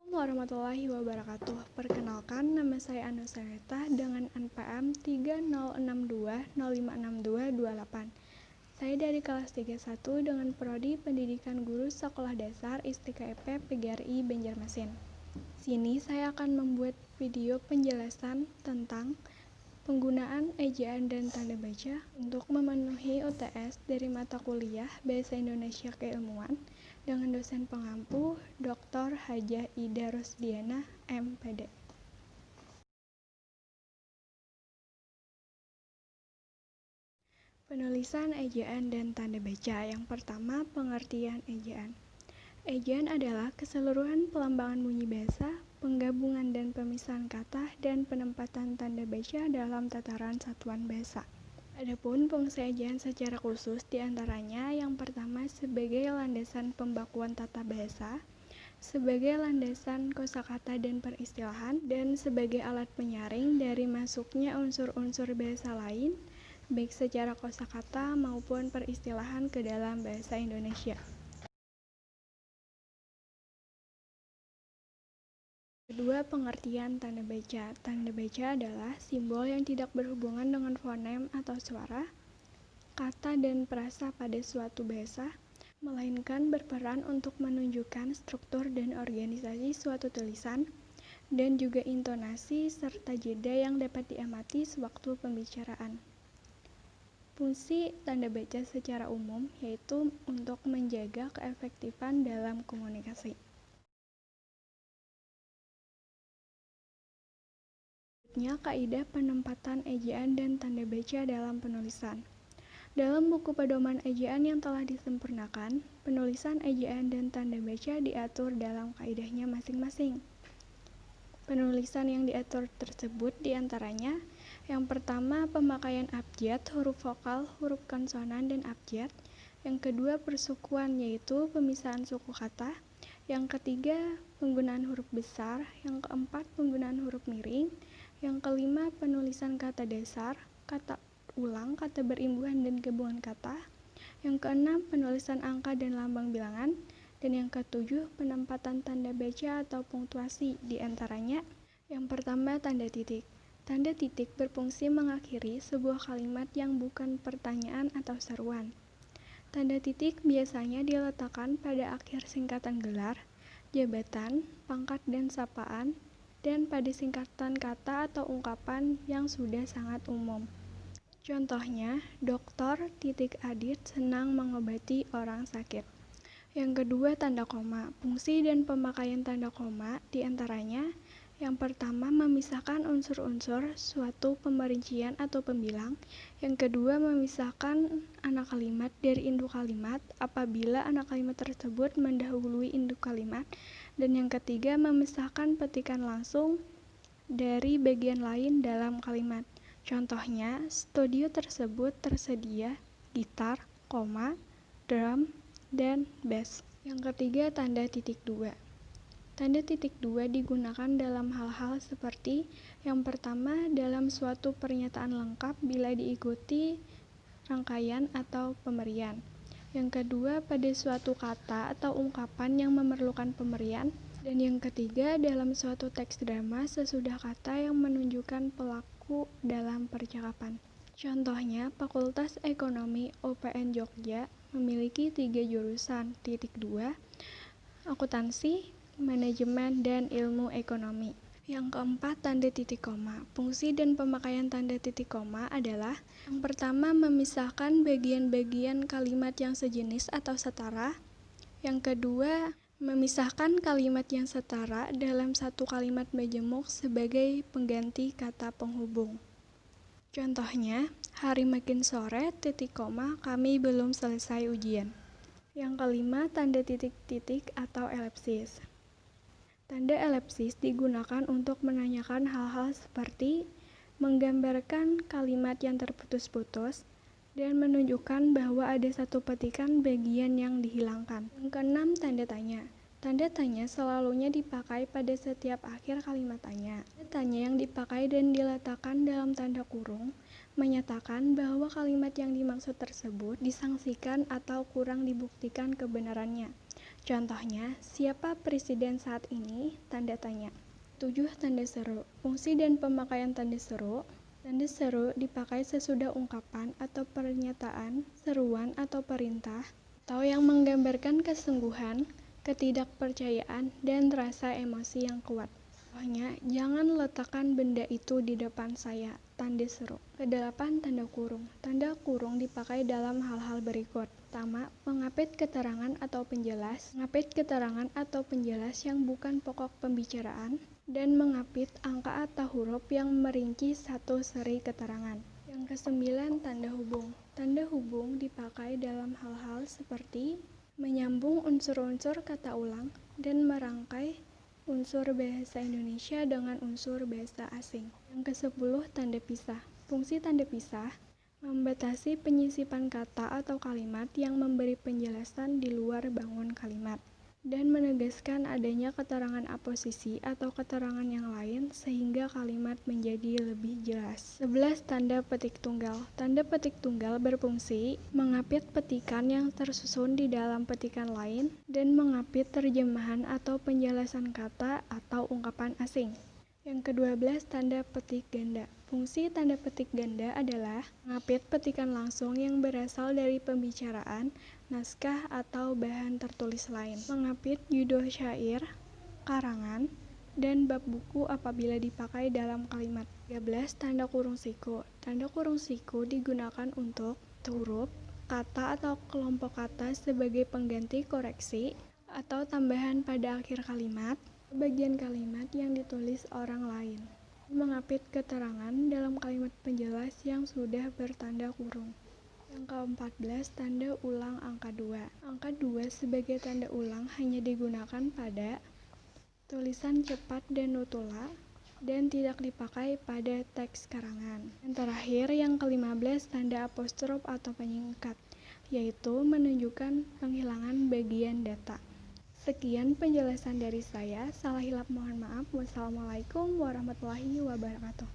Warahmatullahi wabarakatuh. Perkenalkan, nama saya Anusaretah dengan NPM 30620562228. Saya dari kelas 31 dengan Prodi Pendidikan Guru Sekolah Dasar ISTIKA EP PGRI Banjarmasin. Sini saya akan membuat video penjelasan tentang penggunaan ejaan dan tanda baca untuk memenuhi UTS dari mata kuliah Bahasa Indonesia Keilmuan dengan dosen pengampu Dr. Hajah Ida Rosdiana, MPD. Penulisan ejaan dan tanda baca. Yang pertama, pengertian ejaan. Ejaan adalah keseluruhan pelambangan bunyi bahasa, penggabungan dan pemisahan kata, dan penempatan tanda baca dalam tataran satuan bahasa. Adapun fungsi ejaan secara khusus diantaranya yang pertama sebagai landasan pembakuan tata bahasa, sebagai landasan kosakata dan peristilahan, dan sebagai alat penyaring dari masuknya unsur-unsur bahasa lain, baik secara kosakata maupun peristilahan ke dalam bahasa Indonesia. Kedua, pengertian tanda baca. Tanda baca adalah simbol yang tidak berhubungan dengan fonem atau suara, kata dan frasa pada suatu bahasa, melainkan berperan untuk menunjukkan struktur dan organisasi suatu tulisan, dan juga intonasi serta jeda yang dapat diamati sewaktu pembicaraan. Fungsi tanda baca secara umum yaitu untuk menjaga keefektifan dalam komunikasi. Kaidah penempatan ejaan dan tanda baca dalam penulisan. Dalam buku pedoman ejaan yang telah disempurnakan, penulisan ejaan dan tanda baca diatur dalam kaidahnya masing-masing. Penulisan yang diatur tersebut diantaranya yang pertama pemakaian abjad, huruf vokal, huruf konsonan, dan abjad. Yang kedua persukuan yaitu pemisahan suku kata. Yang ketiga penggunaan huruf besar. Yang keempat penggunaan huruf miring. Yang kelima penulisan kata dasar, kata ulang, kata berimbuhan dan gabungan kata. Yang keenam penulisan angka dan lambang bilangan. Dan yang ketujuh penempatan tanda baca atau punktuasi, diantaranya yang pertama tanda titik. Tanda titik berfungsi mengakhiri sebuah kalimat yang bukan pertanyaan atau seruan. Tanda titik biasanya diletakkan pada akhir singkatan gelar, jabatan, pangkat dan sapaan, dan pada singkatan kata atau ungkapan yang sudah sangat umum. Contohnya, Dr. Adit senang mengobati orang sakit. Yang kedua, tanda koma. Fungsi dan pemakaian tanda koma diantaranya yang pertama memisahkan unsur-unsur suatu pemerincian atau pembilang. Yang kedua, memisahkan anak kalimat dari induk kalimat apabila anak kalimat tersebut mendahului induk kalimat. Dan yang ketiga, memisahkan petikan langsung dari bagian lain dalam kalimat. Contohnya, studio tersebut tersedia gitar, koma, drum, dan bass. Yang ketiga, tanda titik dua. Tanda titik dua digunakan dalam hal-hal seperti yang pertama dalam suatu pernyataan lengkap bila diikuti rangkaian atau pemberian. Yang kedua pada suatu kata atau ungkapan yang memerlukan pemberian. Dan yang ketiga dalam suatu teks drama sesudah kata yang menunjukkan pelaku dalam percakapan. Contohnya, Fakultas Ekonomi UPN Jogja memiliki 3 jurusan, titik 2, akuntansi, manajemen, dan ilmu ekonomi. Yang keempat, tanda titik koma. Fungsi dan pemakaian tanda titik koma adalah yang pertama memisahkan bagian-bagian kalimat yang sejenis atau setara. Yang kedua, memisahkan kalimat yang setara dalam satu kalimat majemuk sebagai pengganti kata penghubung. Contohnya, hari makin sore, titik koma, kami belum selesai ujian. Yang kelima, tanda titik-titik atau elipsis. Tanda elipsis digunakan untuk menanyakan hal-hal seperti menggambarkan kalimat yang terputus-putus dan menunjukkan bahwa ada satu petikan bagian yang dihilangkan. Yang keenam, tanda tanya. Tanda tanya selalunya dipakai pada setiap akhir kalimat tanya. Tanda tanya yang dipakai dan diletakkan dalam tanda kurung menyatakan bahwa kalimat yang dimaksud tersebut disangsikan atau kurang dibuktikan kebenarannya. Contohnya, siapa presiden saat ini? Tanda tanya. 7. Tanda seru. Fungsi dan pemakaian tanda seru. Tanda seru dipakai sesudah ungkapan atau pernyataan, seruan atau perintah, atau yang menggambarkan kesungguhan, ketidakpercayaan, dan rasa emosi yang kuat. Contohnya, jangan letakkan benda itu di depan saya. Tanda seru. Kedelapan, tanda kurung. Tanda kurung dipakai dalam hal-hal berikut. Pertama, mengapit keterangan atau penjelas. Mengapit keterangan atau penjelas yang bukan pokok pembicaraan, dan mengapit angka atau huruf yang merinci satu seri keterangan. Yang kesembilan, tanda hubung. Tanda hubung dipakai dalam hal-hal seperti menyambung unsur-unsur kata ulang dan merangkai unsur bahasa Indonesia dengan unsur bahasa asing. Yang ke-10, tanda pisah. Fungsi tanda pisah membatasi penyisipan kata atau kalimat yang memberi penjelasan di luar bangun kalimat, dan menegaskan adanya keterangan aposisi atau keterangan yang lain sehingga kalimat menjadi lebih jelas. 11. Tanda petik tunggal. Tanda petik tunggal berfungsi mengapit petikan yang tersusun di dalam petikan lain dan mengapit terjemahan atau penjelasan kata atau ungkapan asing. Yang ke-12, tanda petik ganda. Fungsi tanda petik ganda adalah mengapit petikan langsung yang berasal dari pembicaraan, naskah, atau bahan tertulis lain. Mengapit judul syair, karangan, dan bab buku apabila dipakai dalam kalimat. 13. Tanda kurung siku. Tanda kurung siku digunakan untuk huruf, kata atau kelompok kata sebagai pengganti koreksi atau tambahan pada akhir kalimat, bagian kalimat yang ditulis orang lain. Mengapit keterangan dalam kalimat penjelas yang sudah bertanda kurung. Yang ke-14, tanda ulang angka 2. Angka 2 sebagai tanda ulang hanya digunakan pada tulisan cepat dan nutula dan tidak dipakai pada teks karangan. Yang terakhir, yang ke-15, tanda apostrof atau penyingkat, yaitu menunjukkan penghilangan bagian data. Sekian penjelasan dari saya. Salah hilap mohon maaf. Wassalamualaikum warahmatullahi wabarakatuh.